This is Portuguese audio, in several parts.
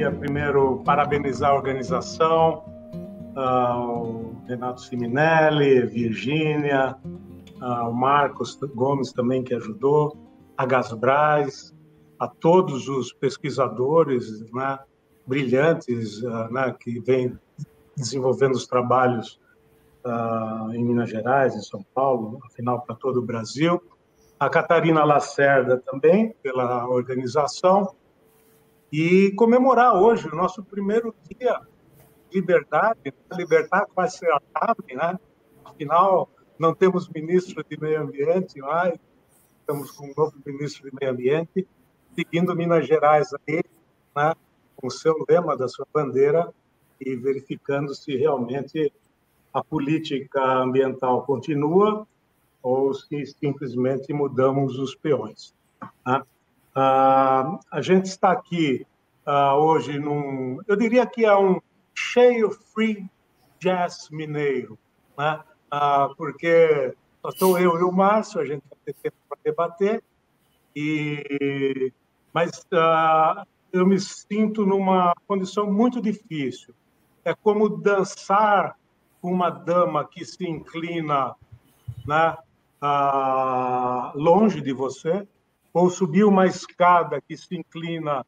queria primeiro parabenizar a organização, o Renato Siminelli, Virgínia, o Marcos Gomes também, que ajudou, a Gasbras, a todos os pesquisadores, né, brilhantes, né, que vêm desenvolvendo os trabalhos em Minas Gerais, em São Paulo, afinal, para todo o Brasil. A Catarina Lacerda também, pela organização. E comemorar hoje o nosso primeiro dia de liberdade, libertar quase ser a tarde, né? Afinal, não temos ministro de meio ambiente, mas estamos com um novo ministro de meio ambiente, seguindo Minas Gerais aí, né? Com o seu lema da sua bandeira e verificando se realmente a política ambiental continua ou se simplesmente mudamos os peões. Né? A gente está aqui hoje eu diria que é um cheio free jazz mineiro, né? Porque só estou eu e o Márcio, a gente vai ter tempo para debater, mas eu me sinto numa condição muito difícil. É como dançar com uma dama que se inclina, né, longe de você, ou subir uma escada que se inclina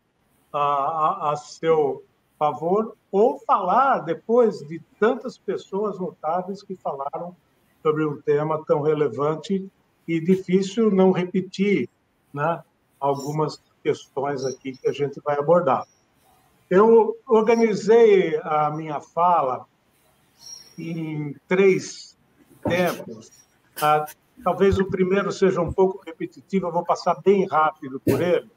a seu favor, ou falar depois de tantas pessoas notáveis que falaram sobre um tema tão relevante e difícil não repetir, né, algumas questões aqui que a gente vai abordar. Eu organizei a minha fala em 3 tempos. Talvez o primeiro seja um pouco repetitivo, eu vou passar bem rápido por ele,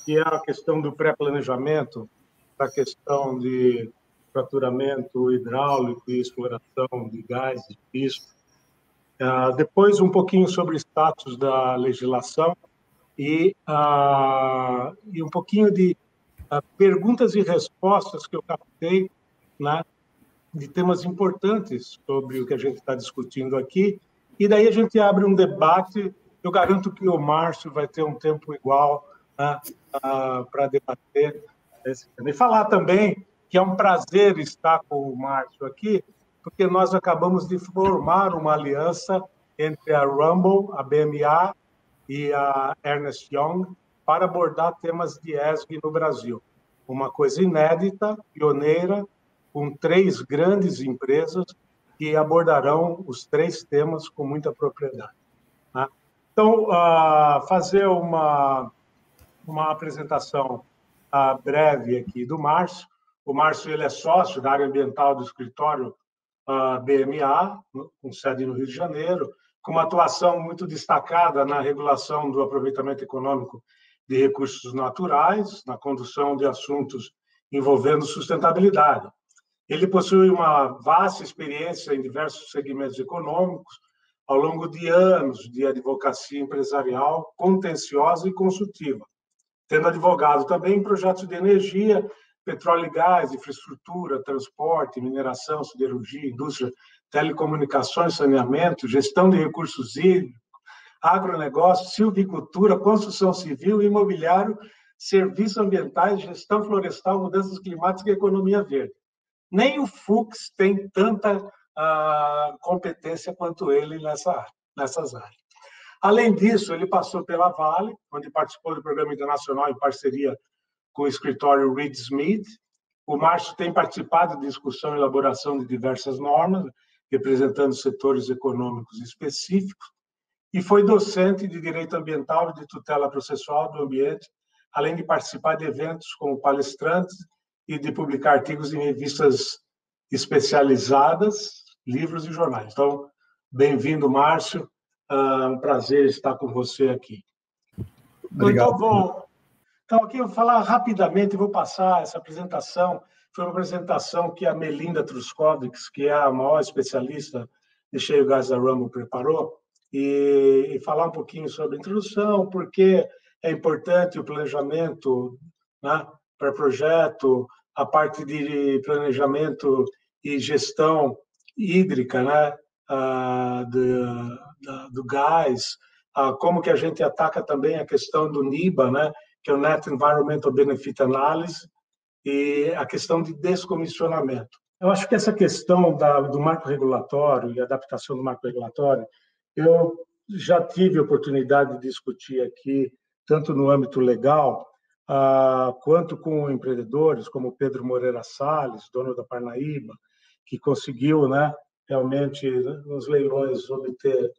que é a questão do pré-planejamento, a questão de fraturamento hidráulico e exploração de gás e pisto. Depois, um pouquinho sobre o status da legislação e um pouquinho de perguntas e respostas que eu captei, né, de temas importantes sobre o que a gente está discutindo aqui. E daí a gente abre um debate. Eu garanto que o Márcio vai ter um tempo igual, né, para debater esse tema. E falar também que é um prazer estar com o Márcio aqui, porque nós acabamos de formar uma aliança entre a Rumble, a BMA e a Ernst Young para abordar temas de ESG no Brasil. Uma coisa inédita, pioneira, com 3 grandes empresas que abordarão os 3 temas com muita propriedade. Né? Então, fazer uma apresentação breve aqui do Márcio. O Márcio ele é sócio da área ambiental do escritório BMA, com sede no Rio de Janeiro, com uma atuação muito destacada na regulação do aproveitamento econômico de recursos naturais, na condução de assuntos envolvendo sustentabilidade. Ele possui uma vasta experiência em diversos segmentos econômicos, ao longo de anos de advocacia empresarial, contenciosa e consultiva, tendo advogado também em projetos de energia, petróleo e gás, infraestrutura, transporte, mineração, siderurgia, indústria, telecomunicações, saneamento, gestão de recursos hídricos, agronegócio, silvicultura, construção civil, imobiliário, serviços ambientais, gestão florestal, mudanças climáticas e economia verde. Nem o Fux tem tanta competência quanto ele nessas áreas. Além disso, ele passou pela Vale, onde participou do programa internacional em parceria com o escritório Reed Smith. O Márcio tem participado de discussão e elaboração de diversas normas, representando setores econômicos específicos, e foi docente de Direito Ambiental e de Tutela Processual do Ambiente, além de participar de eventos como palestrante e de publicar artigos em revistas especializadas, livros e jornais. Então, bem-vindo, Márcio. Um prazer estar com você aqui. Obrigado. Então, aqui eu vou falar rapidamente, vou passar essa apresentação. Foi uma apresentação que a Melinda Truskovics, que é a maior especialista de cheio gás da Rumble, preparou, e falar um pouquinho sobre a introdução, porque é importante o planejamento, né, para projeto, a parte de planejamento e gestão hídrica, né, do gás, como que a gente ataca também a questão do NIBA, né, que é o Net Environmental Benefit Analysis, e a questão de descomissionamento. Eu acho que essa questão do marco regulatório e adaptação do marco regulatório, eu já tive a oportunidade de discutir aqui, tanto no âmbito legal, quanto com empreendedores, como Pedro Moreira Salles, dono da Parnaíba, que conseguiu, né, realmente, nos leilões, obter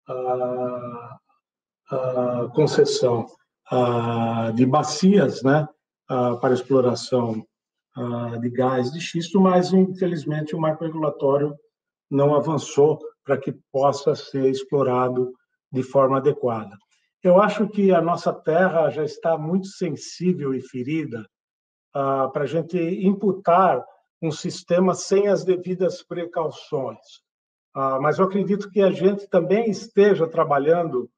a concessão de bacias, né, para exploração de gás de xisto, mas, infelizmente, o marco regulatório não avançou para que possa ser explorado de forma adequada. Eu acho que a nossa terra já está muito sensível e ferida para a gente imputar um sistema sem as devidas precauções. Mas eu acredito que a gente também esteja trabalhando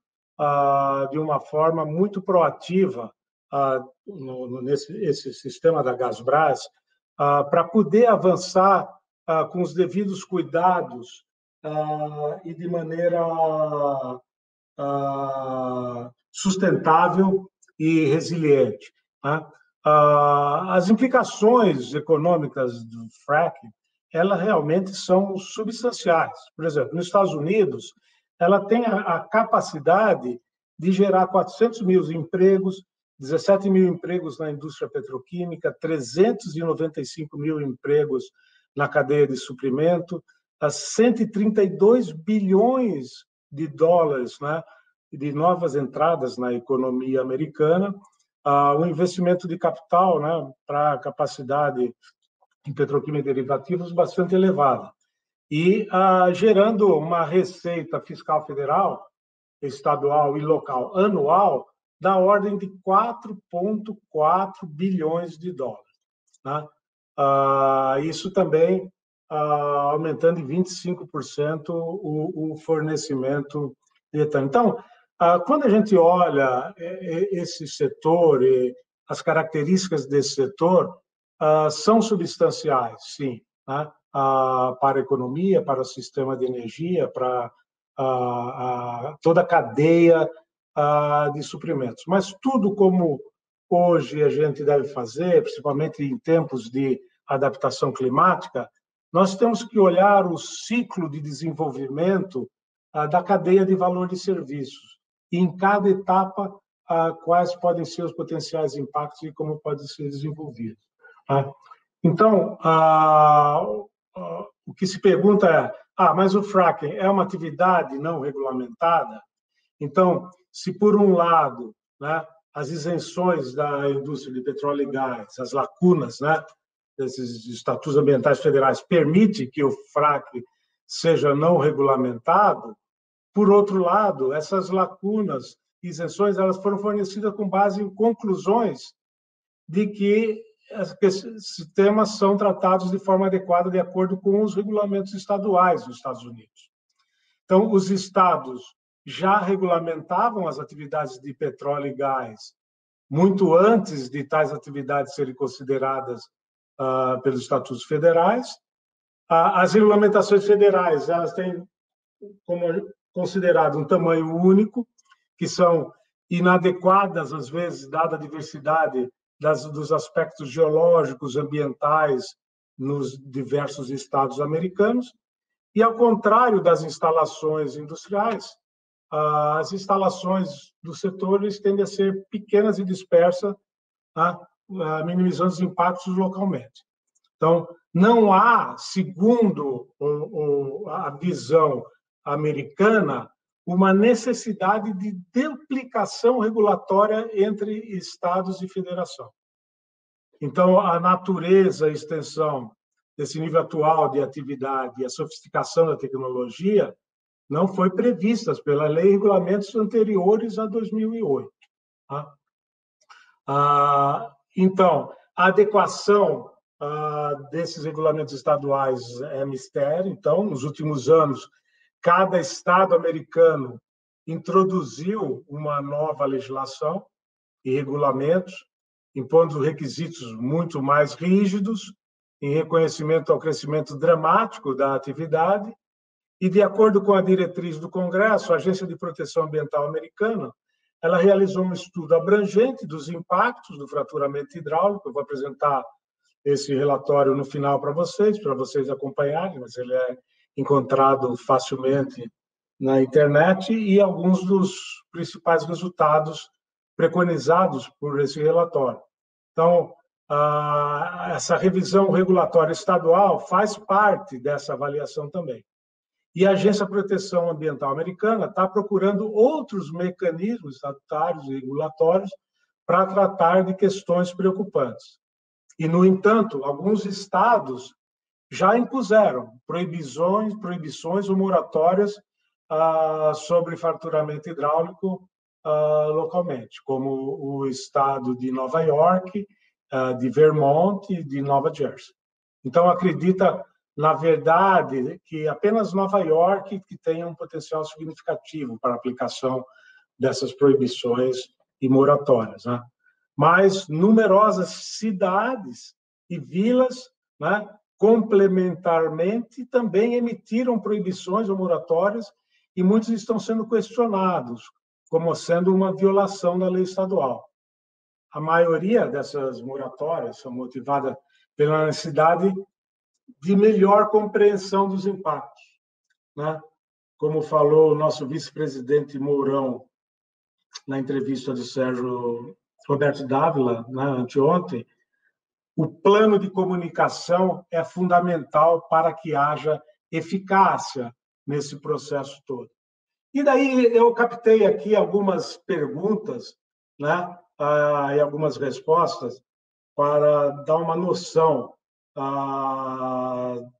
de uma forma muito proativa nesse sistema da Gasbras, para poder avançar com os devidos cuidados e de maneira sustentável e resiliente. As implicações econômicas do fracking, elas realmente são substanciais. Por exemplo, nos Estados Unidos, ela tem a capacidade de gerar 400 mil empregos, 17 mil empregos na indústria petroquímica, 395 mil empregos na cadeia de suprimento, 132 bilhões de dólares, né, de novas entradas na economia americana, um investimento de capital, né, para a capacidade em petroquímica e derivativos bastante elevada, e gerando uma receita fiscal federal, estadual e local anual da ordem de 4,4 bilhões de dólares. Né? Isso também aumentando em 25% o fornecimento de etano. Então, quando a gente olha esse setor e as características desse setor, são substanciais, sim, né? Para a economia, para o sistema de energia, para toda a cadeia de suprimentos. Mas tudo como hoje a gente deve fazer, principalmente em tempos de adaptação climática, nós temos que olhar o ciclo de desenvolvimento da cadeia de valor de serviços. E em cada etapa, quais podem ser os potenciais impactos e como pode ser desenvolvido. Então, o que se pergunta é, mas o fracking é uma atividade não regulamentada? Então, se por um lado, né, as isenções da indústria de petróleo e gás, as lacunas, né, desses estatutos ambientais federais permitem que o fracking seja não regulamentado, por outro lado, essas lacunas, isenções, elas foram fornecidas com base em conclusões de que esses temas são tratados de forma adequada de acordo com os regulamentos estaduais dos Estados Unidos. Então, os estados já regulamentavam as atividades de petróleo e gás muito antes de tais atividades serem consideradas pelos estatutos federais. As regulamentações federais, elas têm como considerado um tamanho único, que são inadequadas, às vezes, dada a diversidade dos aspectos geológicos, ambientais, nos diversos estados americanos. E, ao contrário das instalações industriais, as instalações do setor tendem a ser pequenas e dispersas, minimizando os impactos localmente. Então, não há, segundo a visão americana, uma necessidade de duplicação regulatória entre estados e federação. Então, a natureza e extensão desse nível atual de atividade e a sofisticação da tecnologia não foi previstas pela lei e regulamentos anteriores a 2008. Então, a adequação desses regulamentos estaduais é mistério. Então, nos últimos anos, cada estado americano introduziu uma nova legislação e regulamentos, impondo requisitos muito mais rígidos, em reconhecimento ao crescimento dramático da atividade. E, de acordo com a diretriz do Congresso, a Agência de Proteção Ambiental americana, ela realizou um estudo abrangente dos impactos do fraturamento hidráulico. Eu vou apresentar esse relatório no final para vocês acompanharem, mas ele é encontrado facilmente na internet, e alguns dos principais resultados preconizados por esse relatório. Então, essa revisão regulatória estadual faz parte dessa avaliação também. E a Agência de Proteção Ambiental Americana está procurando outros mecanismos estatutários e regulatórios para tratar de questões preocupantes. E, no entanto, alguns estados já impuseram proibições ou moratórias sobre fraturamento hidráulico localmente, como o estado de Nova York, de Vermont e de Nova Jersey. Então, acredita, na verdade, que apenas Nova York que tem um potencial significativo para a aplicação dessas proibições e moratórias, né? Mas numerosas cidades e vilas, né, complementarmente, também emitiram proibições ou moratórias, e muitos estão sendo questionados como sendo uma violação da lei estadual. A maioria dessas moratórias são motivadas pela necessidade de melhor compreensão dos impactos, né? Como falou o nosso vice-presidente Mourão na entrevista do Sérgio Roberto Dávila, né, anteontem, o plano de comunicação é fundamental para que haja eficácia nesse processo todo. E daí eu captei aqui algumas perguntas, né, e algumas respostas para dar uma noção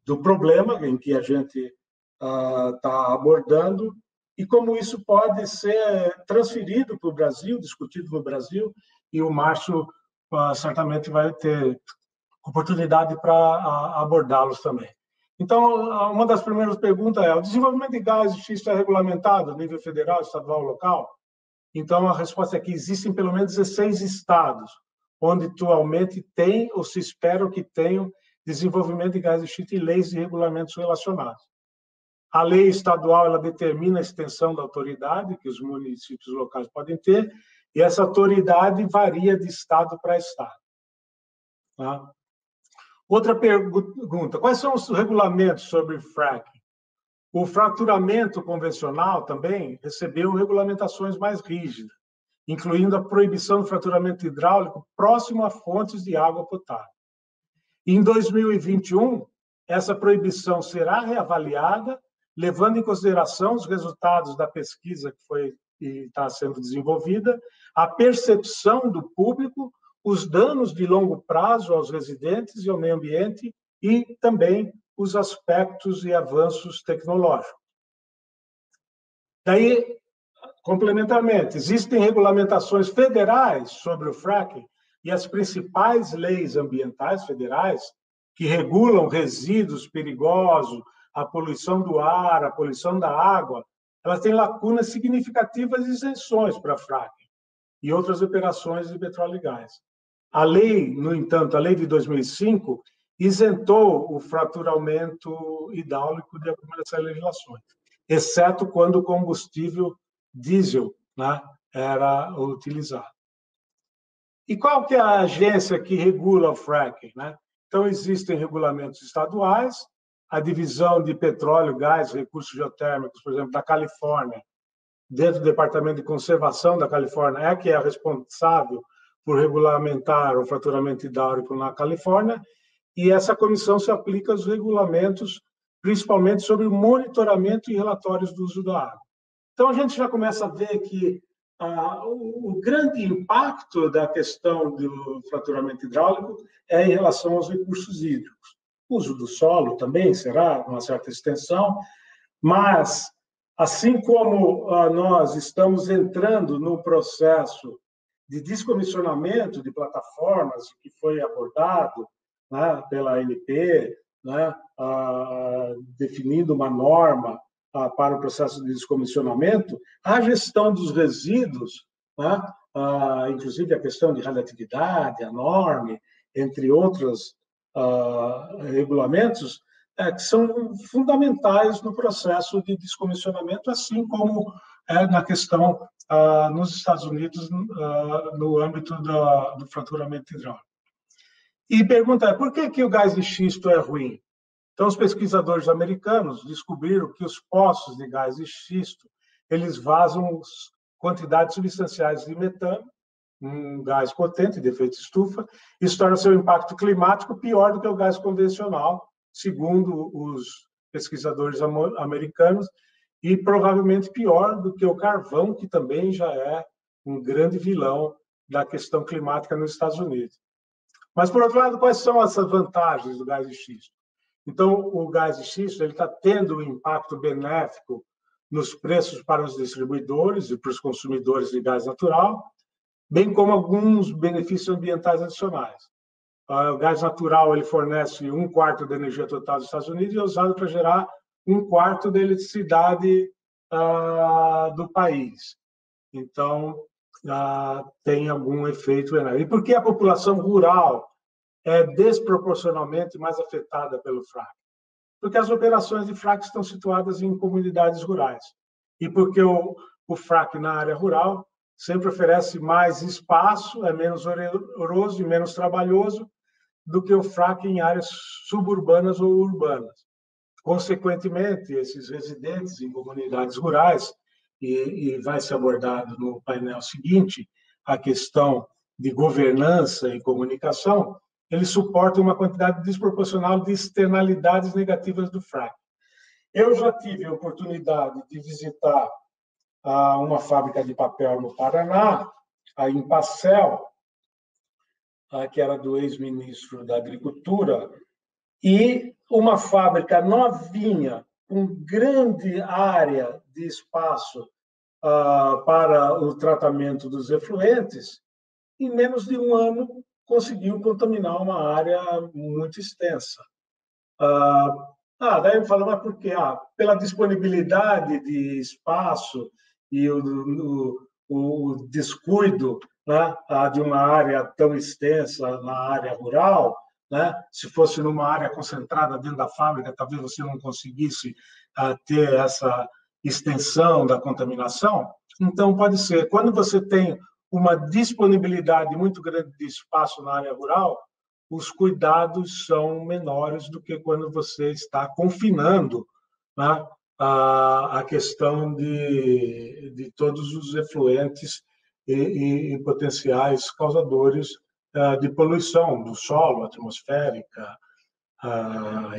do problema em que a gente está abordando e como isso pode ser transferido para o Brasil, discutido no Brasil, e o Márcio certamente vai ter oportunidade para abordá-los também. Então, uma das primeiras perguntas é: o desenvolvimento de gás de xisto é regulamentado a nível federal, estadual, local? Então, a resposta é que existem pelo menos 16 estados onde atualmente tem ou se espera que tenham desenvolvimento de gás de xisto e leis e regulamentos relacionados. A lei estadual ela determina a extensão da autoridade que os municípios locais podem ter, e essa autoridade varia de estado para estado. Tá? Outra pergunta: quais são os regulamentos sobre fracking? O fraturamento convencional também recebeu regulamentações mais rígidas, incluindo a proibição do fraturamento hidráulico próximo a fontes de água potável. Em 2021, essa proibição será reavaliada, levando em consideração os resultados da pesquisa que está sendo desenvolvida, a percepção do público, os danos de longo prazo aos residentes e ao meio ambiente e também os aspectos e avanços tecnológicos. Daí, complementarmente, existem regulamentações federais sobre o fracking e as principais leis ambientais federais que regulam resíduos perigosos, a poluição do ar, a poluição da água, elas têm lacunas significativas e isenções para fracking e outras operações de petróleo e gás. A lei, no entanto, a lei de 2005, isentou o fraturamento hidráulico de algumas dessas legislações, exceto quando o combustível diesel, né, era utilizado. E qual que é a agência que regula o fracking, né? Então, existem regulamentos estaduais, a divisão de petróleo, gás, recursos geotérmicos, por exemplo, da Califórnia, dentro do Departamento de Conservação da Califórnia, é que é responsável por regulamentar o fraturamento hidráulico na Califórnia, e essa comissão se aplica aos regulamentos, principalmente sobre o monitoramento e relatórios do uso da água. Então, a gente já começa a ver que o grande impacto da questão do fraturamento hidráulico é em relação aos recursos hídricos. O uso do solo também será uma certa extensão, mas, assim como nós estamos entrando no processo de descomissionamento de plataformas que foi abordado, né, pela ANP, né, definindo uma norma para o processo de descomissionamento, a gestão dos resíduos, né, inclusive a questão de radioatividade, a norma, entre outros regulamentos, que são fundamentais no processo de descomissionamento, assim como na questão nos Estados Unidos, no âmbito do fraturamento hidráulico. E pergunta por que o gás de xisto é ruim? Então, os pesquisadores americanos descobriram que os poços de gás de xisto eles vazam quantidades substanciais de metano, um gás potente de efeito estufa. Isso torna seu impacto climático pior do que o gás convencional, segundo os pesquisadores americanos, e provavelmente pior do que o carvão, que também já é um grande vilão da questão climática nos Estados Unidos. Mas, por outro lado, quais são essas vantagens do gás de xisto? Então, o gás de xisto está tendo um impacto benéfico nos preços para os distribuidores e para os consumidores de gás natural, bem como alguns benefícios ambientais adicionais. O gás natural ele fornece 1/4 da energia total dos Estados Unidos e é usado para gerar 1/4 da eletricidade do país. Então, tem algum efeito benéfico. E por que a população rural é desproporcionalmente mais afetada pelo fracking? Porque as operações de fracking estão situadas em comunidades rurais. E porque o fracking na área rural sempre oferece mais espaço, é menos oneroso e menos trabalhoso do que o fracking em áreas suburbanas ou urbanas. Consequentemente, esses residentes em comunidades rurais, e vai ser abordado no painel seguinte, a questão de governança e comunicação, eles suportam uma quantidade desproporcional de externalidades negativas do fracking. Eu já tive a oportunidade de visitar uma fábrica de papel no Paraná, a Impacel, que era do ex-ministro da Agricultura, e uma fábrica novinha, com grande área de espaço para o tratamento dos efluentes, em menos de um ano conseguiu contaminar uma área muito extensa. Daí eu falo, mas por quê? Pela disponibilidade de espaço e o descuido, né, de uma área tão extensa na área rural, né? Se fosse numa área concentrada dentro da fábrica, talvez você não conseguisse ter essa extensão da contaminação. Então, pode ser. Quando você tem uma disponibilidade muito grande de espaço na área rural, os cuidados são menores do que quando você está confinando, né, a questão de todos os efluentes e potenciais causadores de poluição do solo, atmosférica,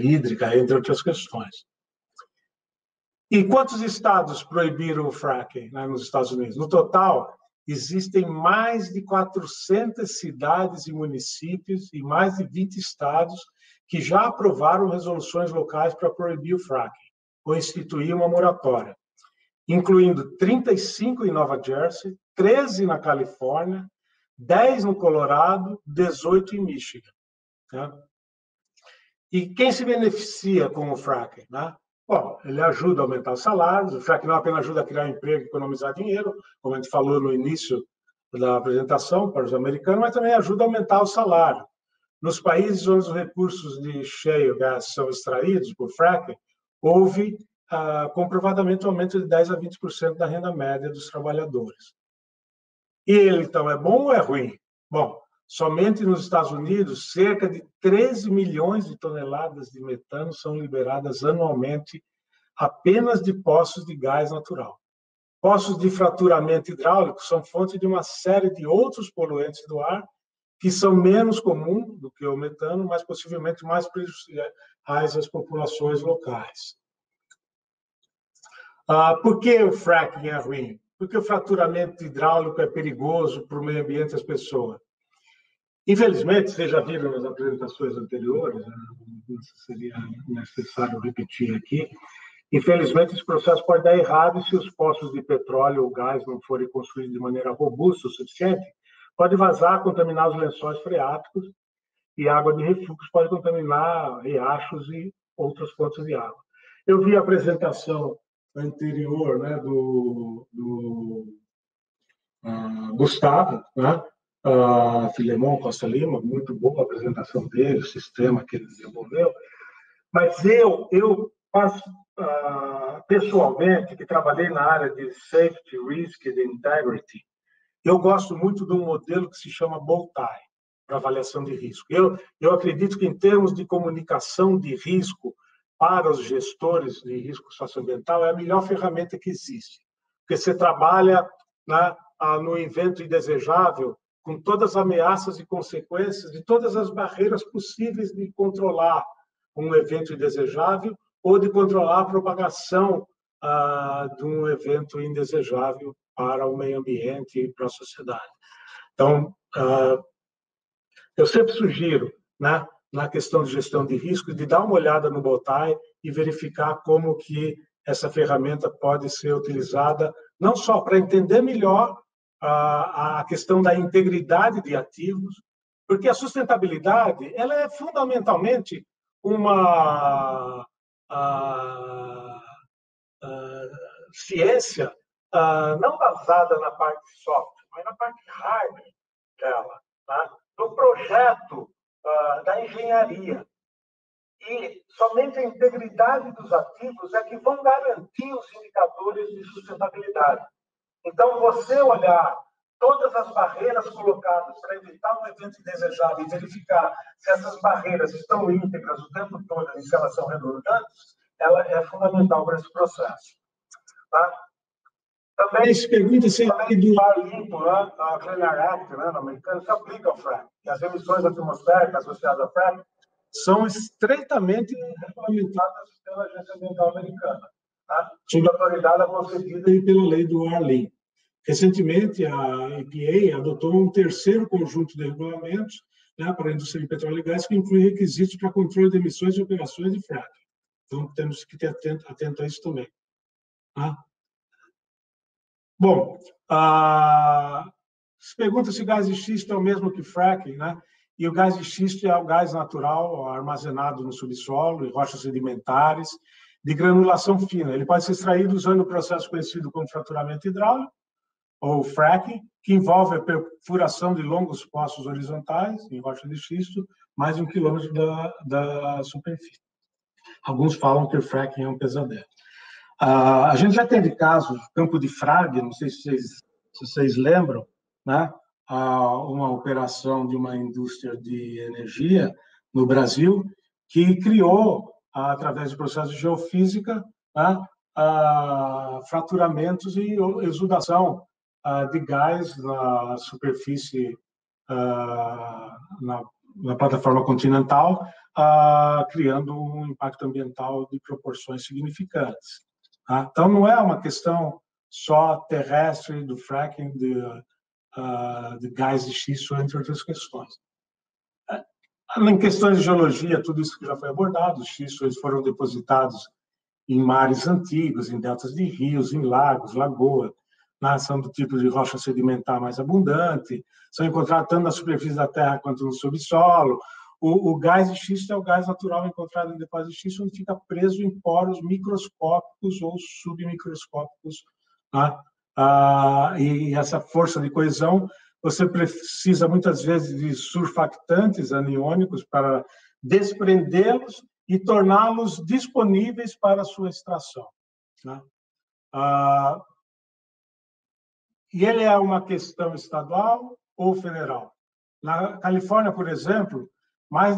hídrica, entre outras questões. E quantos estados proibiram o fracking, né, nos Estados Unidos? No total, existem mais de 400 cidades e municípios e mais de 20 estados que já aprovaram resoluções locais para proibir o fracking ou instituir uma moratória, incluindo 35 em Nova Jersey, 13 na Califórnia, 10 no Colorado, 18 em Michigan. Né? E quem se beneficia com o fracking? Né? Bom, ele ajuda a aumentar os salários, o fracking não apenas ajuda a criar emprego e economizar dinheiro, como a gente falou no início da apresentação para os americanos, mas também ajuda a aumentar o salário. Nos países onde os recursos de shale gas são extraídos por fracking, houve comprovadamente um aumento de 10% a 20% da renda média dos trabalhadores. E ele, então, é bom ou é ruim? Bom, somente nos Estados Unidos, cerca de 13 milhões de toneladas de metano são liberadas anualmente apenas de poços de gás natural. Poços de fraturamento hidráulico são fonte de uma série de outros poluentes do ar que são menos comuns do que o metano, mas possivelmente mais prejudiciais às populações locais. Por que o fracking é ruim? Porque o fraturamento hidráulico é perigoso para o meio ambiente e as pessoas. Infelizmente, vocês já viram nas apresentações anteriores, não seria necessário repetir aqui, infelizmente esse processo pode dar errado se os poços de petróleo ou gás não forem construídos de maneira robusta o suficiente, pode vazar, contaminar os lençóis freáticos e a água de refluxo pode contaminar riachos e outras fontes de água. Eu vi a apresentação anterior, né, do Gustavo, né, Filemon Costa Lima, muito boa a apresentação dele, o sistema que ele desenvolveu, mas eu pessoalmente, que trabalhei na área de Safety, Risk and Integrity, eu gosto muito de um modelo que se chama bow tie. para avaliação de risco. Eu acredito que, em termos de comunicação de risco para os gestores de risco socioambiental, é a melhor ferramenta que existe. Porque você trabalha, né, no evento indesejável com todas as ameaças e consequências de todas as barreiras possíveis de controlar um evento indesejável ou de controlar a propagação de um evento indesejável para o meio ambiente e para a sociedade. Então, eu sempre sugiro, né, na questão de gestão de risco, de dar uma olhada no BOTAI e verificar como que essa ferramenta pode ser utilizada, não só para entender melhor a questão da integridade de ativos, porque a sustentabilidade ela é fundamentalmente uma ciência não basada na parte software, mas na parte hardware dela, tá? No projeto da engenharia. E somente a integridade dos ativos é que vão garantir os indicadores de sustentabilidade. Então, você olhar todas as barreiras colocadas para evitar um evento indesejável e verificar se essas barreiras estão íntegras o tempo todo e se elas são redundantes, ela é fundamental para esse processo. Tá? Também se pergunta se a lei do ar limpo, né, a Clean Air Act, né, no americano, se aplica ao fracking. E as emissões atmosféricas associadas ao fracking são estreitamente regulamentadas pela Agência Ambiental Americana, tá? Sob a autoridade concedida pela lei do ar limpo. Recentemente, a EPA adotou um terceiro conjunto de regulamentos, né, para a indústria de petróleo e gás, que inclui requisitos para controle de emissões e operações de fracking. Então, temos que ter atento a isso também. Tá? Bom, se pergunta se gás de xisto é o mesmo que fracking, né? E o gás de xisto é o gás natural armazenado no subsolo, em rochas sedimentares, de granulação fina. Ele pode ser extraído usando o processo conhecido como fraturamento hidráulico, ou fracking, que envolve a perfuração de longos poços horizontais, em rocha de xisto, mais de 1 quilômetro da superfície. Alguns falam que o fracking é um pesadelo. A gente já teve casos, Campo de Frade, não sei se vocês lembram, né? Uma operação de uma indústria de energia no Brasil que criou, através de processos de geofísica, né, fraturamentos e exudação de gás na superfície, na plataforma continental, criando um impacto ambiental de proporções significantes. Então, não é uma questão só terrestre do fracking, de gás de xisto, entre outras questões. Em questões de geologia, tudo isso que já foi abordado, os xistos foram depositados em mares antigos, em deltas de rios, em lagos, lagoas, são do tipo de rocha sedimentar mais abundante, são encontrados tanto na superfície da Terra quanto no subsolo. O gás de xisto é o gás natural encontrado em depósitos de xisto, onde fica preso em poros microscópicos ou submicroscópicos. Né? E essa força de coesão, você precisa muitas vezes de surfactantes aniônicos para desprendê-los e torná-los disponíveis para a sua extração. Né? E ele é uma questão estadual ou federal? Na Califórnia, por exemplo,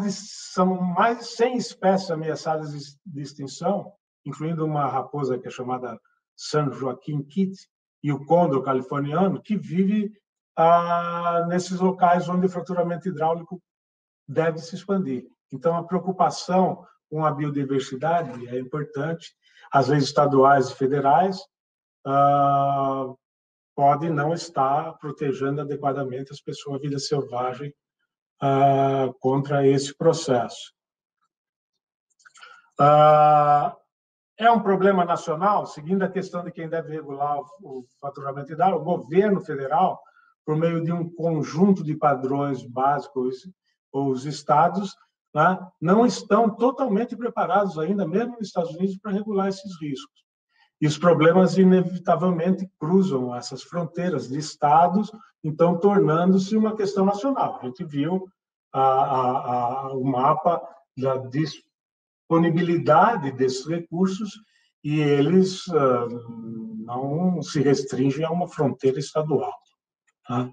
são mais de 100 espécies ameaçadas de extinção, incluindo uma raposa que é chamada San Joaquin Kit e o côndor californiano, que vive nesses locais onde o fraturamento hidráulico deve se expandir. Então, a preocupação com a biodiversidade é importante. As leis estaduais e federais podem não estar protegendo adequadamente as pessoas, a vida selvagem, contra esse processo. É um problema nacional, seguindo a questão de quem deve regular o faturamento hidráulico, o governo federal, por meio de um conjunto de padrões básicos, ou os estados, né, não estão totalmente preparados ainda, mesmo nos Estados Unidos, para regular esses riscos. E os problemas, inevitavelmente, cruzam essas fronteiras de estados, então tornando-se uma questão nacional. A gente viu o mapa da disponibilidade desses recursos e eles não se restringem a uma fronteira estadual. Tá?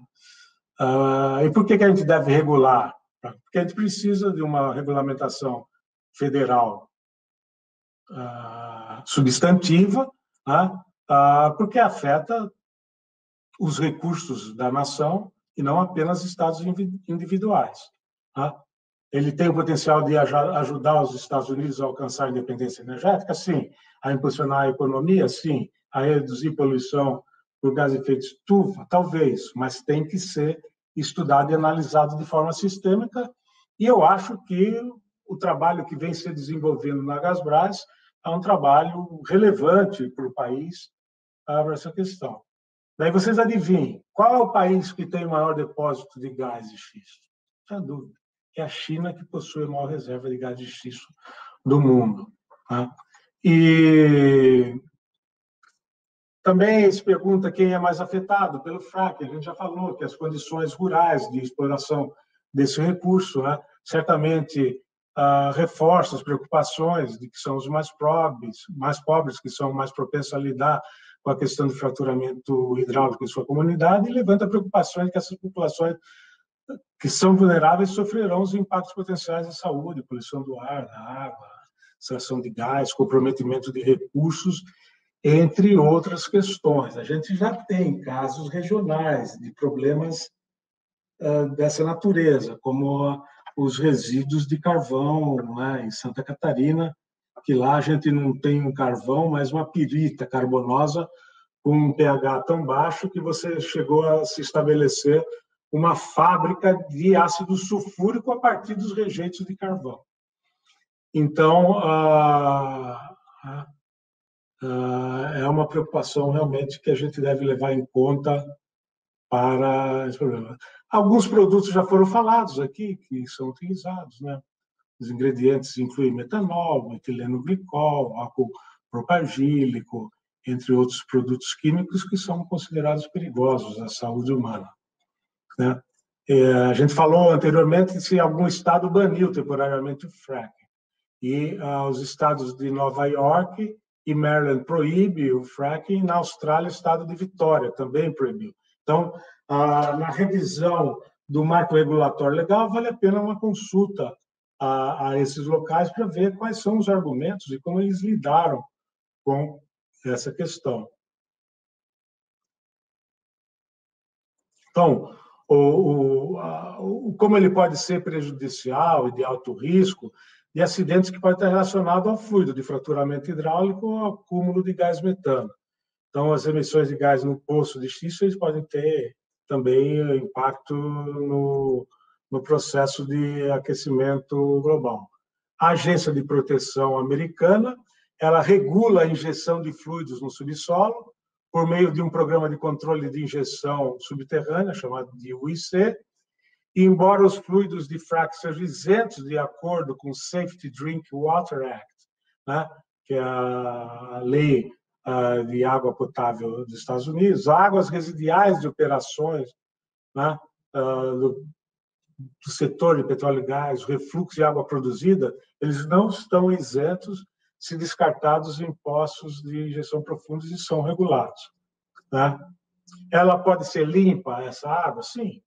E por que a gente deve regular? Porque a gente precisa de uma regulamentação federal substantiva, porque afeta os recursos da nação e não apenas estados individuais. Ele tem o potencial de ajudar os Estados Unidos a alcançar a independência energética? Sim. A impulsionar a economia? Sim. A reduzir poluição por gás de efeito estufa? Talvez, mas tem que ser estudado e analisado de forma sistêmica, e eu acho que o trabalho que vem se desenvolvendo na Gasbras é um trabalho relevante para o país para essa questão. Daí vocês adivinhem, qual é o país que tem o maior depósito de gás de xisto? Sem dúvida, é a China, que possui a maior reserva de gás de xisto do mundo. E também se pergunta quem é mais afetado pelo fracking. A gente já falou que as condições rurais de exploração desse recurso, certamente reforça as preocupações de que são os mais pobres que são mais propensos a lidar com a questão do fraturamento hidráulico em sua comunidade, e levanta preocupações de que essas populações que são vulneráveis sofrerão os impactos potenciais da saúde, poluição do ar, da água, extração de gás, comprometimento de recursos, entre outras questões. A gente já tem casos regionais de problemas dessa natureza, como os resíduos de carvão, em Santa Catarina, que lá a gente não tem um carvão, mas uma pirita carbonosa com um pH tão baixo que você chegou a se estabelecer uma fábrica de ácido sulfúrico a partir dos rejeitos de carvão. Então, é uma preocupação realmente que a gente deve levar em conta para esse problema. Alguns produtos já foram falados aqui, que são utilizados, Os ingredientes incluem metanol, etileno glicol, álcool propagílico, entre outros produtos químicos que são considerados perigosos à saúde humana. A gente falou anteriormente se algum estado baniu temporariamente o fracking. E os estados de Nova York e Maryland proíbem o fracking, na Austrália, o estado de Vitória também proibiu. Então, na revisão do marco regulatório legal, vale a pena uma consulta a esses locais para ver quais são os argumentos e como eles lidaram com essa questão. Então, como ele pode ser prejudicial e de alto risco, de acidentes que podem estar relacionados ao fluido de fraturamento hidráulico ou ao acúmulo de gás metano. Então, as emissões de gás no poço de xisto eles podem ter também impacto no processo de aquecimento global. A Agência de Proteção Americana, ela regula a injeção de fluidos no subsolo por meio de um programa de controle de injeção subterrânea, chamado de UIC, e embora os fluidos de fracking sejam isentos de acordo com o Safety Drinking Water Act, que é a lei de água potável dos Estados Unidos, águas residuais de operações do setor de petróleo e gás, refluxo de água produzida, eles não estão isentos se descartados em poços de injeção profundos e são regulados. Ela pode ser limpa, essa água? Sim.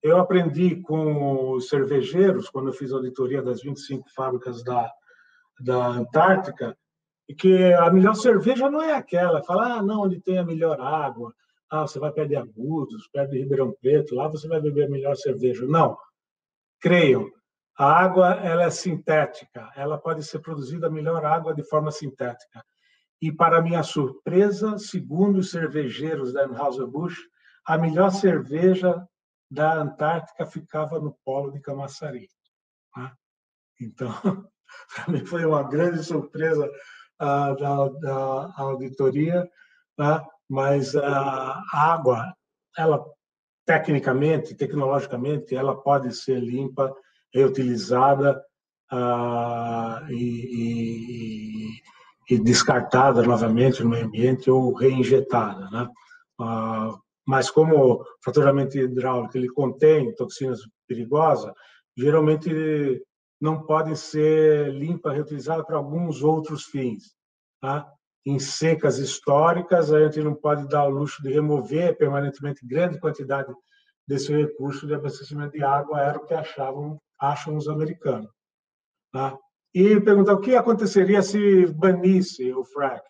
Eu aprendi com os cervejeiros, quando eu fiz a auditoria das 25 fábricas da Antártica, que a melhor cerveja não é aquela. Fala, não, onde tem a melhor água, você vai perto de Agudos, perto de Ribeirão Preto, lá você vai beber a melhor cerveja. Não, creiam, a água ela é sintética, ela pode ser produzida a melhor água de forma sintética. E, para minha surpresa, segundo os cervejeiros da Anheuser-Busch, a melhor cerveja da Antártica ficava no polo de Camaçari. Então, para mim foi uma grande surpresa da auditoria, mas a água, ela tecnicamente, tecnologicamente, ela pode ser limpa, reutilizada e descartada novamente no meio ambiente ou reinjetada, mas como o fraturamento hidráulico ele contém toxinas perigosas, geralmente não podem ser limpas, reutilizadas para alguns outros fins. Em secas históricas, a gente não pode dar o luxo de remover permanentemente grande quantidade desse recurso de abastecimento de água era o que acham os americanos. Tá? E perguntar o que aconteceria se banisse o fracking.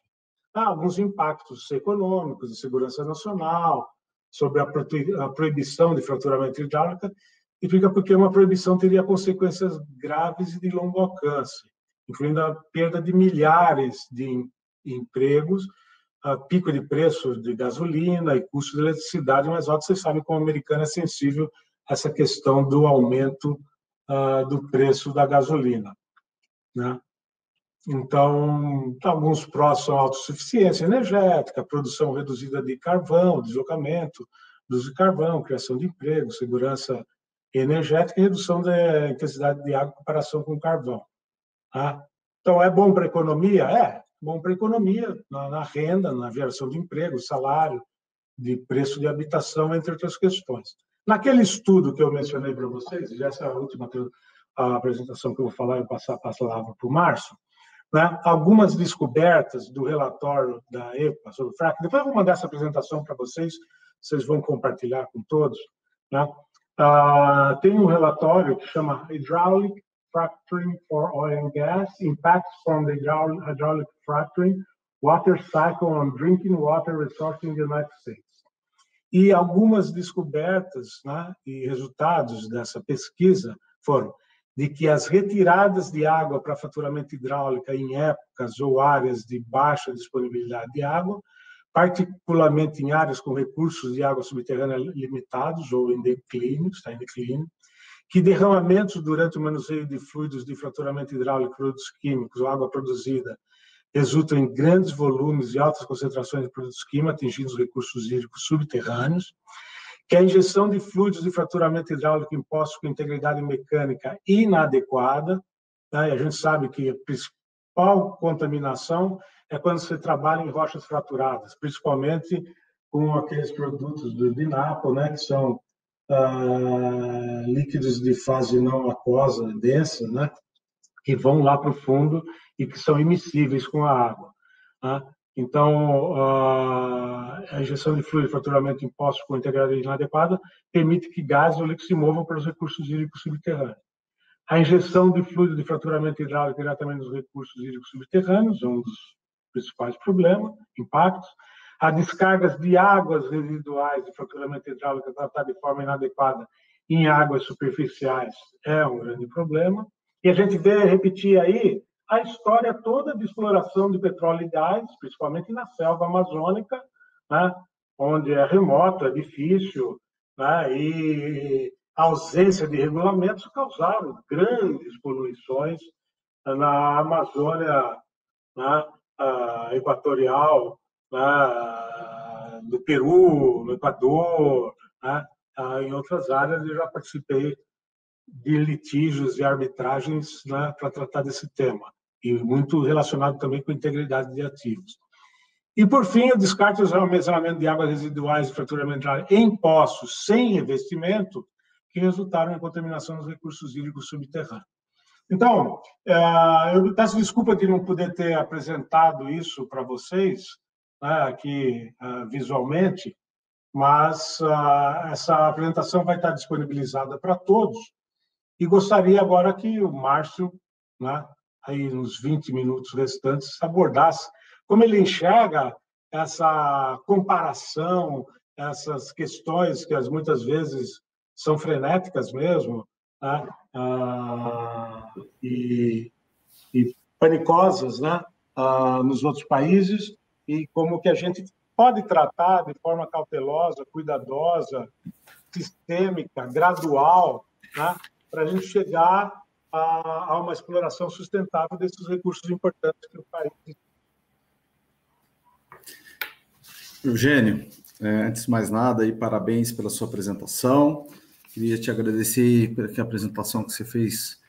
Alguns impactos econômicos, de segurança nacional, sobre a proibição de fraturamento hidráulico, e fica porque uma proibição teria consequências graves e de longo alcance, incluindo a perda de milhares de empregos, pico de preços de gasolina e custo de eletricidade, mas vocês sabem como o americano é sensível a essa questão do aumento do preço da gasolina, né? Então, alguns prós são autossuficiência energética, produção reduzida de carvão, deslocamento do uso de carvão, criação de emprego, segurança energética e redução da intensidade de água em comparação com o carvão. Tá? Então, é bom para a economia? É bom para a economia, na renda, na geração de emprego, salário, de preço de habitação, entre outras questões. Naquele estudo que eu mencionei para vocês, já essa é a última apresentação que eu vou falar, eu passo a palavra para o Márcio, né? Algumas descobertas do relatório da EPA sobre o fracking. Depois eu vou mandar essa apresentação para vocês, vocês vão compartilhar com todos, né? Tem um relatório que chama Hydraulic Fracturing for Oil and Gas, Impacts from the Hydraulic Fracturing, Water Cycle on Drinking Water Resources in the United States. E algumas descobertas, né, e resultados dessa pesquisa foram de que as retiradas de água para fraturamento hidráulico em épocas ou áreas de baixa disponibilidade de água, particularmente em áreas com recursos de água subterrânea limitados ou em declínio, está em declínio, que derramamentos durante o manuseio de fluidos de fraturamento hidráulico, produtos químicos ou água produzida resultam em grandes volumes e altas concentrações de produtos químicos atingindo os recursos hídricos subterrâneos, que a injeção de fluidos de fraturamento hidráulico em poços com integridade mecânica inadequada, né? E a gente sabe que a principal contaminação é quando você trabalha em rochas fraturadas, principalmente com aqueles produtos do DINAPO, né, que são líquidos de fase não aquosa densa, né, que vão lá para o fundo e que são immiscíveis com a água. Né? Então, a injeção de fluido de fraturamento em poços com integridade inadequada permite que gases ou líquidos se movam para os recursos hídricos subterrâneos. A injeção de fluido de fraturamento hidráulico diretamente nos recursos hídricos subterrâneos é um dos principais problemas, impactos. As descargas de águas residuais de fraturamento hidráulico tratadas de forma inadequada em águas superficiais é um grande problema. E a gente vê repetir aí a história toda de exploração de petróleo e gás, principalmente na selva amazônica, né, onde é remoto, é difícil, né, e a ausência de regulamentos causaram grandes poluições na Amazônia, né, equatorial, né, do Peru, no Equador, né, em outras áreas eu já participei de litígios e arbitragens, né, para tratar desse tema, e muito relacionado também com integridade de ativos. E, por fim, o descarte e o armazenamento de águas residuais e fraturamento em poços sem revestimento, que resultaram em contaminação dos recursos hídricos subterrâneos. Então, eu peço desculpa de não poder ter apresentado isso para vocês, né, aqui visualmente, mas essa apresentação vai estar disponibilizada para todos. E gostaria agora que o Márcio, né, aí nos 20 minutos restantes, abordasse como ele enxerga essa comparação, essas questões que muitas vezes são frenéticas mesmo, né, e panicosas, né, nos outros países, e como que a gente pode tratar de forma cautelosa, cuidadosa, sistêmica, gradual, né, para a gente chegar a uma exploração sustentável desses recursos importantes que o país tem. Eugênio, antes de mais nada, aí, parabéns pela sua apresentação. Queria te agradecer pela apresentação que você fez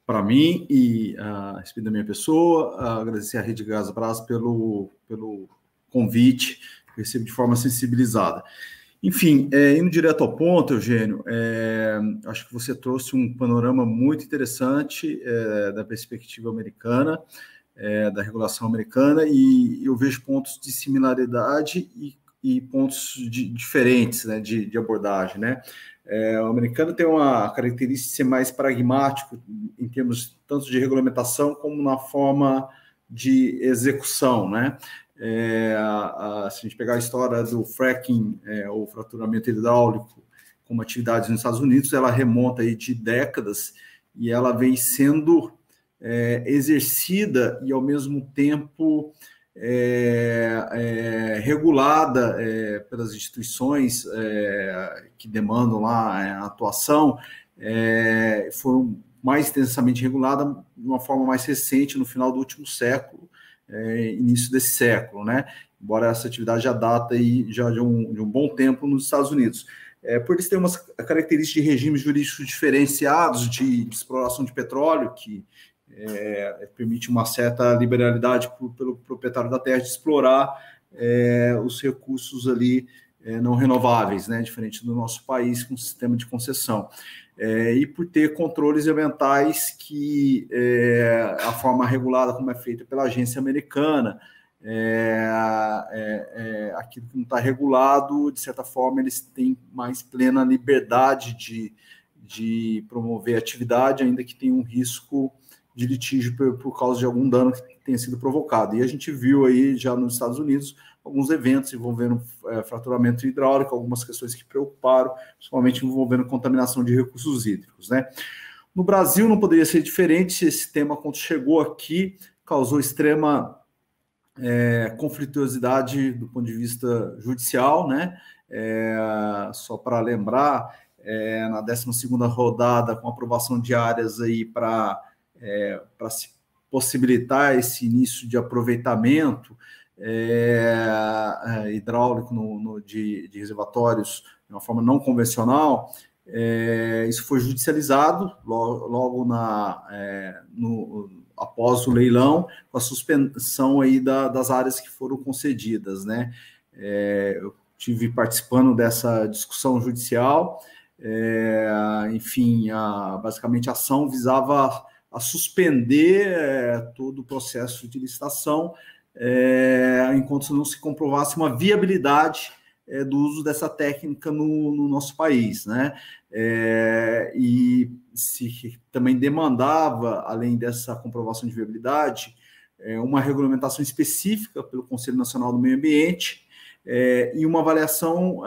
para mim e a respeito da minha pessoa, agradecer à Rede Gás Brás pelo convite, que eu recebo de forma sensibilizada. Enfim, indo direto ao ponto, Eugênio, acho que você trouxe um panorama muito interessante da perspectiva americana, da regulação americana, e eu vejo pontos de similaridade e pontos diferentes, né, de abordagem, né? O americano tem uma característica de ser mais pragmático em termos tanto de regulamentação como na forma de execução, né? Se a gente pegar a história do fracking, ou fraturamento hidráulico, como atividades nos Estados Unidos, ela remonta aí de décadas e ela vem sendo exercida e, ao mesmo tempo, regulada pelas instituições que demandam lá a atuação, foram mais intensamente reguladas de uma forma mais recente, no final do último século, início desse século, né? Embora essa atividade já data aí já de um bom tempo nos Estados Unidos. Por eles terem umas características de regimes jurídicos diferenciados de exploração de petróleo, que permite uma certa liberalidade pelo proprietário da terra de explorar os recursos ali não renováveis, né, diferente do nosso país com sistema de concessão. E por ter controles ambientais que a forma regulada como é feita pela agência americana, aquilo que não está regulado, de certa forma, eles têm mais plena liberdade de promover atividade, ainda que tenha um risco de litígio por causa de algum dano que tenha sido provocado. E a gente viu aí, já nos Estados Unidos, alguns eventos envolvendo fraturamento hidráulico, algumas questões que preocuparam, principalmente envolvendo contaminação de recursos hídricos, né? No Brasil não poderia ser diferente. Esse tema, quando chegou aqui, causou extrema conflituosidade do ponto de vista judicial, né? Só para lembrar, na 12ª rodada, com aprovação de áreas aí para se possibilitar esse início de aproveitamento hidráulico de reservatórios de uma forma não convencional, isso foi judicializado logo após o leilão, com a suspensão aí das áreas que foram concedidas, né? Eu tive participando dessa discussão judicial, enfim, basicamente a ação visava a suspender todo o processo de licitação, enquanto não se comprovasse uma viabilidade do uso dessa técnica no nosso país, né? E se também demandava, além dessa comprovação de viabilidade, uma regulamentação específica pelo Conselho Nacional do Meio Ambiente e uma avaliação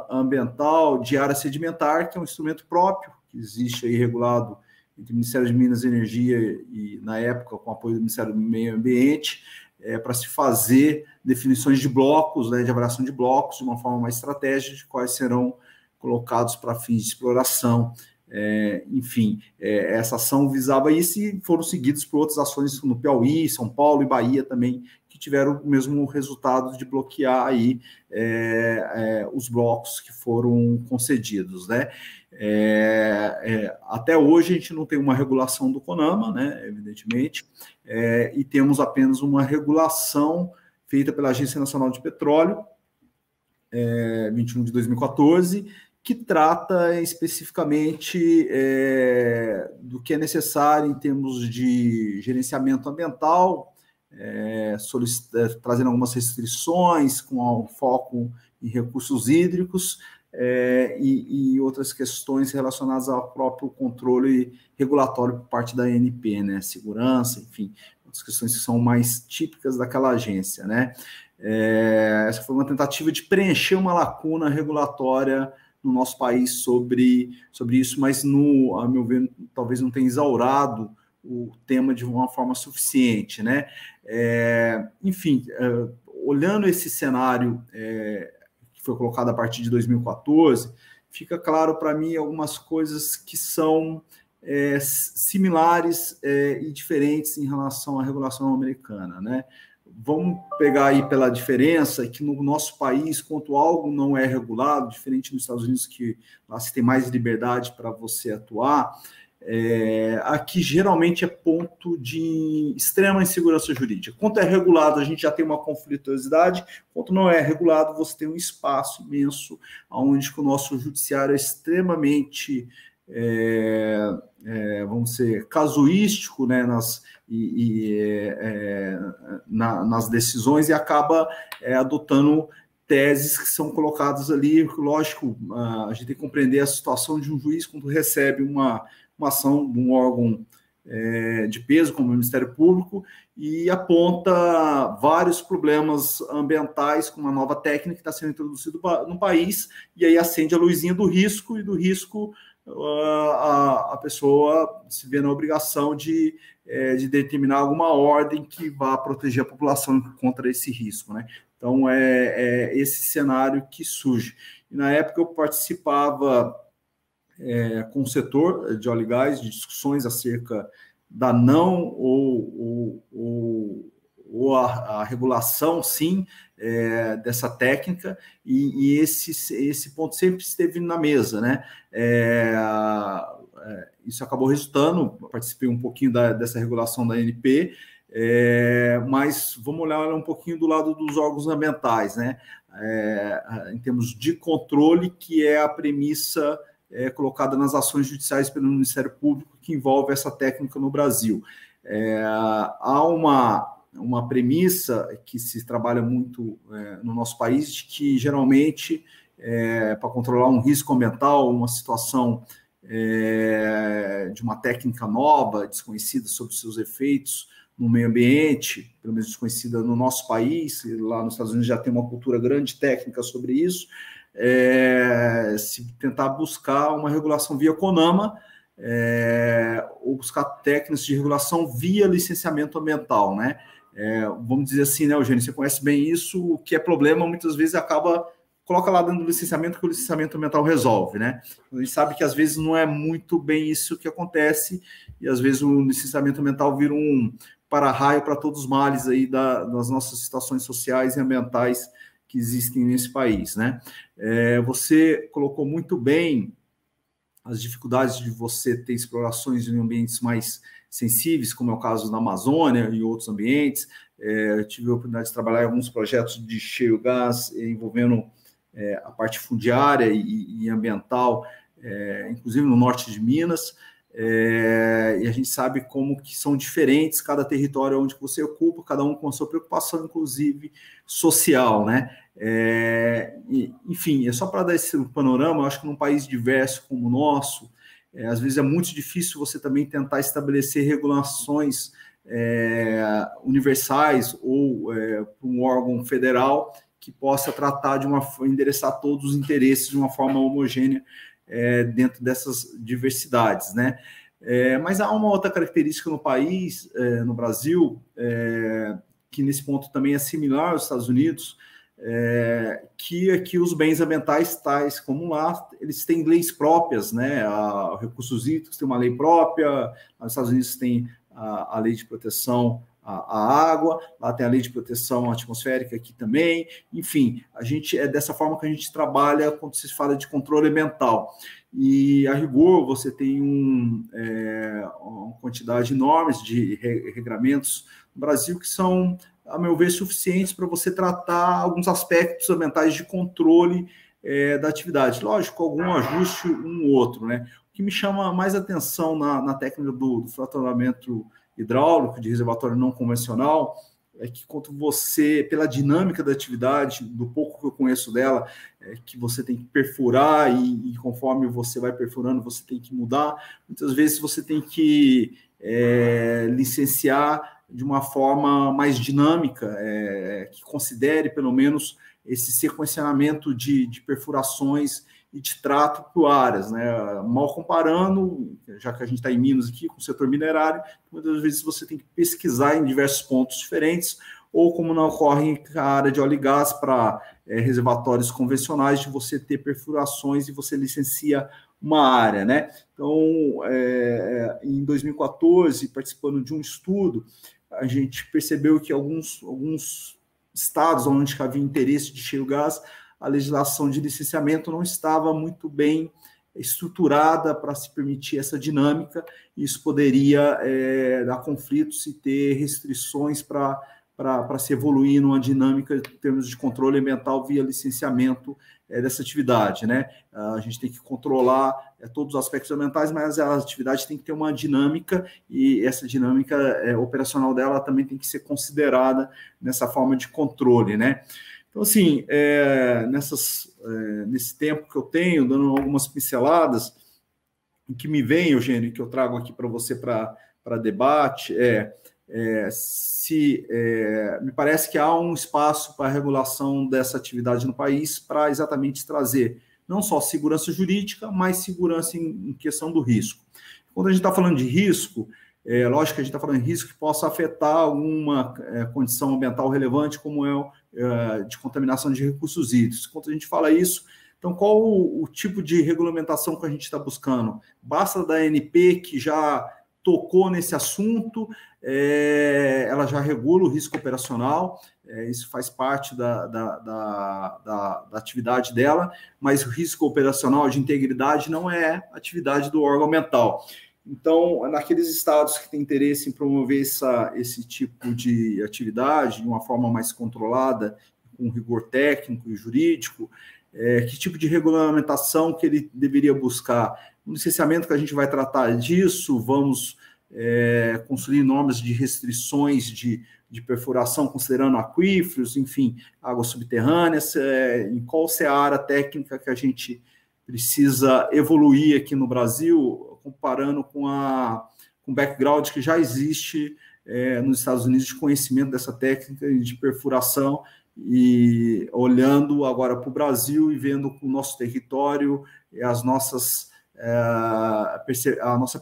ambiental de área sedimentar, que é um instrumento próprio, que existe aí regulado entre o Ministério de Minas e Energia e, na época, com apoio do Ministério do Meio Ambiente, para se fazer definições de blocos, né, de avaliação de blocos, de uma forma mais estratégica, de quais serão colocados para fins de exploração. Enfim, essa ação visava isso e foram seguidos por outras ações no Piauí, São Paulo e Bahia também, que tiveram o mesmo resultado de bloquear aí os blocos que foram concedidos, né? Até hoje a gente não tem uma regulação do CONAMA, né, evidentemente, e temos apenas uma regulação feita pela Agência Nacional de Petróleo, 21 de 2014, que trata especificamente do que é necessário em termos de gerenciamento ambiental, trazendo algumas restrições com foco em recursos hídricos, e outras questões relacionadas ao próprio controle regulatório por parte da ANP, né? Segurança, enfim, outras questões que são mais típicas daquela agência, né? Essa foi uma tentativa de preencher uma lacuna regulatória no nosso país sobre isso, mas, a meu ver, talvez não tenha exaurado o tema de uma forma suficiente, né? Enfim, olhando esse cenário que foi colocado a partir de 2014, fica claro para mim algumas coisas que são similares e diferentes em relação à regulação americana, né? Vamos pegar aí pela diferença que no nosso país, quando algo não é regulado, diferente dos Estados Unidos, que lá se tem mais liberdade para você atuar, aqui geralmente é ponto de extrema insegurança jurídica. Quanto é regulado, a gente já tem uma conflituosidade, quanto não é regulado, você tem um espaço imenso onde o nosso judiciário é extremamente, vamos dizer, casuístico, né, nas decisões, e acaba adotando teses que são colocadas ali. Lógico, a gente tem que compreender a situação de um juiz quando recebe uma ação de um órgão de peso, como o Ministério Público, e aponta vários problemas ambientais com uma nova técnica que está sendo introduzida no país, e aí acende a luzinha do risco, e do risco a pessoa se vê na obrigação de determinar alguma ordem que vá proteger a população contra esse risco, né? Então, é esse cenário que surge. E, na época, eu participava com o setor de óleo e gás, de discussões acerca da não ou a regulação, sim, dessa técnica, e esse ponto sempre esteve na mesa, né? Isso acabou resultando, participei um pouquinho dessa regulação da ANP, mas vamos olhar um pouquinho do lado dos órgãos ambientais, né? Em termos de controle, que é a premissa colocada nas ações judiciais pelo Ministério Público que envolve essa técnica no Brasil. Há uma premissa que se trabalha muito no nosso país, de que geralmente, para controlar um risco ambiental, uma situação de uma técnica nova, desconhecida sobre seus efeitos no meio ambiente, pelo menos desconhecida no nosso país, lá nos Estados Unidos já tem uma cultura grande técnica sobre isso, se tentar buscar uma regulação via CONAMA, ou buscar técnicas de regulação via licenciamento ambiental, né? Vamos dizer assim, né, Eugênio, você conhece bem isso, o que é problema, muitas vezes coloca lá dentro do licenciamento que o licenciamento ambiental resolve, né? A gente sabe que às vezes não é muito bem isso que acontece, e às vezes o licenciamento ambiental vira um para-raio para todos os males aí das nossas situações sociais e ambientais que existem nesse país, né? Você colocou muito bem as dificuldades de você ter explorações em ambientes mais sensíveis, como é o caso da Amazônia e outros ambientes. Eu tive a oportunidade de trabalhar em alguns projetos de shale gas envolvendo a parte fundiária e ambiental, inclusive no norte de Minas, e a gente sabe como que são diferentes cada território onde você ocupa, cada um com a sua preocupação, inclusive social, né? Enfim, só para dar esse panorama, eu acho que num país diverso como o nosso, às vezes é muito difícil você também tentar estabelecer regulações universais ou para um órgão federal que possa tratar endereçar todos os interesses de uma forma homogênea dentro dessas diversidades, né? Mas há uma outra característica no país, no Brasil, que nesse ponto também é similar aos Estados Unidos, que aqui os bens ambientais, tais como lá, eles têm leis próprias, né? Recursos hídricos tem uma lei própria, nos Estados Unidos tem a lei de proteção à água, lá tem a lei de proteção atmosférica aqui também, enfim, é dessa forma que a gente trabalha quando se fala de controle ambiental. E, a rigor, você tem uma quantidade enorme de regramentos no Brasil que são, a meu ver, suficientes para você tratar alguns aspectos ambientais de controle da atividade. Lógico, algum ajuste, um ou outro, né? O que me chama mais atenção na técnica do fracionamento hidráulico de reservatório não convencional é que quando você, pela dinâmica da atividade, do pouco que eu conheço dela, que você tem que perfurar e conforme você vai perfurando, você tem que mudar. Muitas vezes você tem que licenciar de uma forma mais dinâmica, que considere, pelo menos, esse sequenciamento de perfurações e de trato por áreas, né? Mal comparando, já que a gente está em Minas aqui, com o setor minerário, muitas vezes você tem que pesquisar em diversos pontos diferentes, ou como não ocorre na área de óleo e gás para reservatórios convencionais, de você ter perfurações e você licencia uma área, né? Então, em 2014, participando de um estudo, a gente percebeu que alguns estados onde havia interesse de shale gas, a legislação de licenciamento não estava muito bem estruturada para se permitir essa dinâmica, e isso poderia dar conflitos e ter restrições para se evoluir numa dinâmica em termos de controle ambiental via licenciamento dessa atividade, né? A gente tem que controlar todos os aspectos ambientais, mas a atividade tem que ter uma dinâmica, e essa dinâmica operacional dela também tem que ser considerada nessa forma de controle, né? Então, Então, assim, nesse tempo que eu tenho, dando algumas pinceladas, o que me vem, Eugênio, que eu trago aqui para você para debate, me parece que há um espaço para a regulação dessa atividade no país para exatamente trazer não só segurança jurídica, mas segurança em questão do risco. Quando a gente está falando de risco, lógico que a gente está falando de risco que possa afetar alguma condição ambiental relevante, como de contaminação de recursos hídricos. Quando a gente fala isso, então qual o tipo de regulamentação que a gente está buscando? Basta da ANP, que já tocou nesse assunto, ela já regula o risco operacional, isso faz parte da atividade dela, mas o risco operacional de integridade não é atividade do órgão ambiental. Então, naqueles estados que têm interesse em promover esse tipo de atividade de uma forma mais controlada, com rigor técnico e jurídico, que tipo de regulamentação que ele deveria buscar? No licenciamento que a gente vai tratar disso, vamos construir normas de restrições de perfuração, considerando aquíferos, enfim, águas subterrâneas, em qual seara técnica que a gente precisa evoluir aqui no Brasil, comparando com o background que já existe nos Estados Unidos de conhecimento dessa técnica de perfuração, e olhando agora para o Brasil e vendo o nosso território e a nossa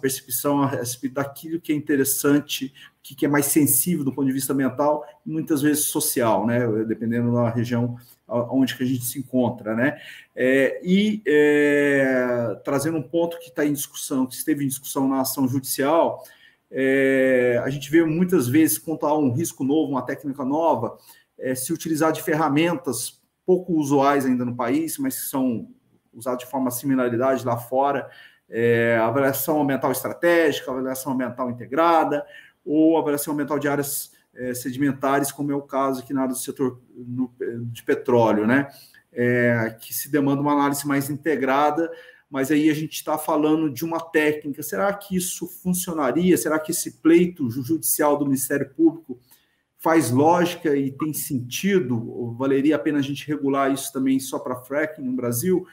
percepção a respeito daquilo que é interessante, o que é mais sensível do ponto de vista ambiental e muitas vezes social, né? Dependendo da região onde que a gente se encontra, né? Trazendo um ponto que está em discussão, que esteve em discussão na ação judicial, a gente vê muitas vezes, quando há um risco novo, uma técnica nova, se utilizar de ferramentas pouco usuais ainda no país, mas que são usadas de forma similaridade lá fora, avaliação ambiental estratégica, avaliação ambiental integrada, ou avaliação ambiental de áreas sedimentares, como é o caso aqui na área do setor de petróleo, né? Que se demanda uma análise mais integrada, mas aí a gente está falando de uma técnica. Será que isso funcionaria? Será que esse pleito judicial do Ministério Público faz lógica e tem sentido? Ou valeria a pena a gente regular isso também só para fracking no Brasil?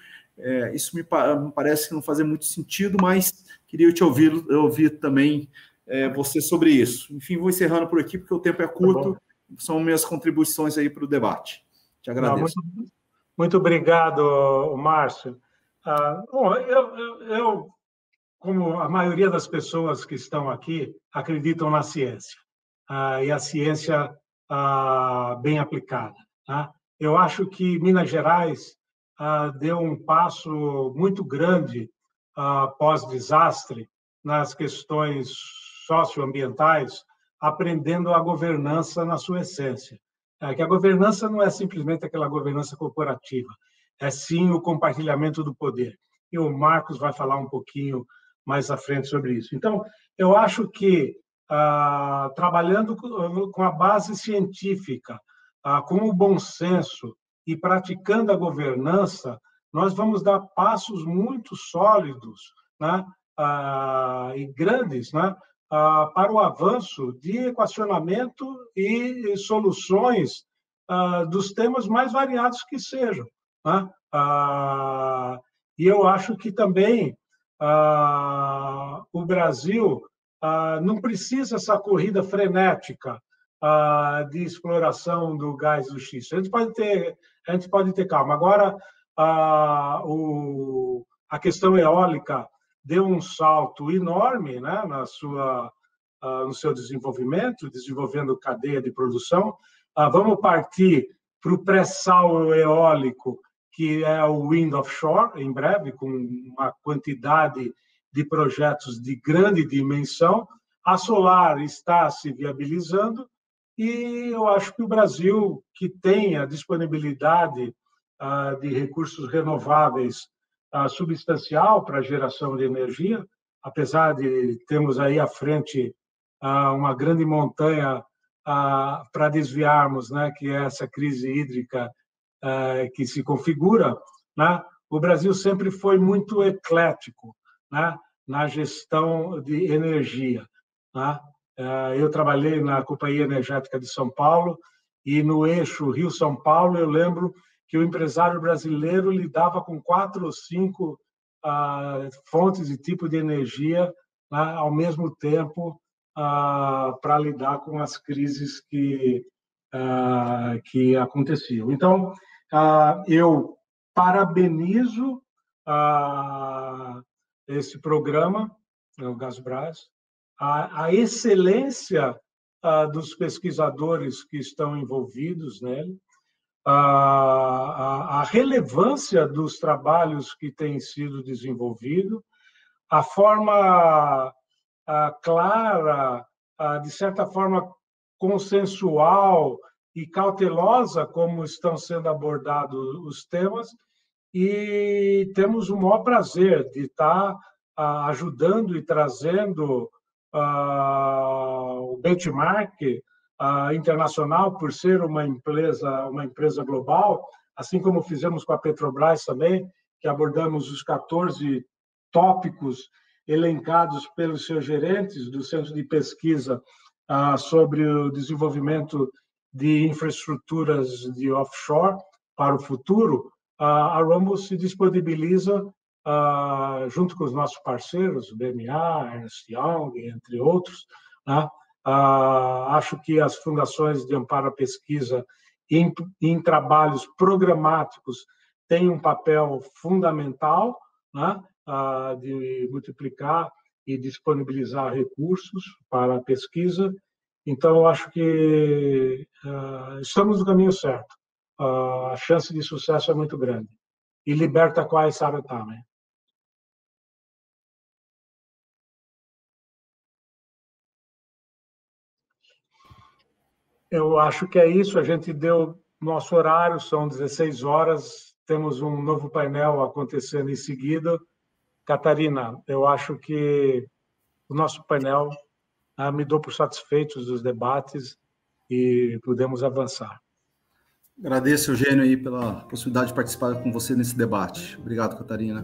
Isso me parece que não faz muito sentido, mas queria te ouvir também você sobre isso. Enfim, vou encerrando por aqui, porque o tempo é curto, são minhas contribuições aí para o debate. Te agradeço. Não, muito obrigado, Márcio. Bom, eu, como a maioria das pessoas que estão aqui, acreditam na ciência, e a ciência bem aplicada. Eu acho que Minas Gerais deu um passo muito grande pós-desastre nas questões socioambientais, aprendendo a governança na sua essência. Que a governança não é simplesmente aquela governança corporativa, é sim o compartilhamento do poder. E o Marcos vai falar um pouquinho mais à frente sobre isso. Então, eu acho que, trabalhando com a base científica, com o bom senso e praticando a governança, nós vamos dar passos muito sólidos, né, e grandes, né, para o avanço de equacionamento e soluções dos temas mais variados que sejam, né? E eu acho que também o Brasil não precisa essa corrida frenética de exploração do gás do xisto. A gente pode ter calma. Agora, a questão eólica deu um salto enorme, né, no seu desenvolvimento, desenvolvendo cadeia de produção. Vamos partir para o pré-sal eólico, que é o wind offshore, em breve, com uma quantidade de projetos de grande dimensão. A solar está se viabilizando e eu acho que o Brasil, que tem a disponibilidade de recursos renováveis substancial para a geração de energia, apesar de termos aí à frente uma grande montanha para desviarmos, né, que é essa crise hídrica que se configura, né? O Brasil sempre foi muito eclético, né, na gestão de energia, né? Eu trabalhei na Companhia Energética de São Paulo E no eixo Rio-São Paulo, eu lembro que o empresário brasileiro lidava com 4 ou 5 fontes e tipo de energia, né, ao mesmo tempo, para lidar com as crises que aconteciam. Então, eu parabenizo esse programa, o Gasbras, a excelência dos pesquisadores que estão envolvidos nele, a relevância dos trabalhos que têm sido desenvolvidos, a forma clara, de certa forma consensual e cautelosa como estão sendo abordados os temas, e temos o maior prazer de estar ajudando e trazendo o benchmark internacional, por ser uma empresa global, assim como fizemos com a Petrobras também, que abordamos os 14 tópicos elencados pelos seus gerentes do Centro de Pesquisa sobre o desenvolvimento de infraestruturas de offshore para o futuro. A Rumble se disponibiliza, junto com os nossos parceiros, BMA, Ernst Young, entre outros, né? Acho que as fundações de amparo à pesquisa em trabalhos programáticos têm um papel fundamental, né? De multiplicar e disponibilizar recursos para a pesquisa. Então, eu acho que estamos no caminho certo. A chance de sucesso é muito grande. E liberta quais sabe também. Eu acho que é isso. A gente deu nosso horário, são 16 horas. Temos um novo painel acontecendo em seguida. Catarina, eu acho que o nosso painel me deu por satisfeitos dos debates e podemos avançar. Agradeço, Eugênio, aí, pela possibilidade de participar com você nesse debate. Obrigado, Catarina.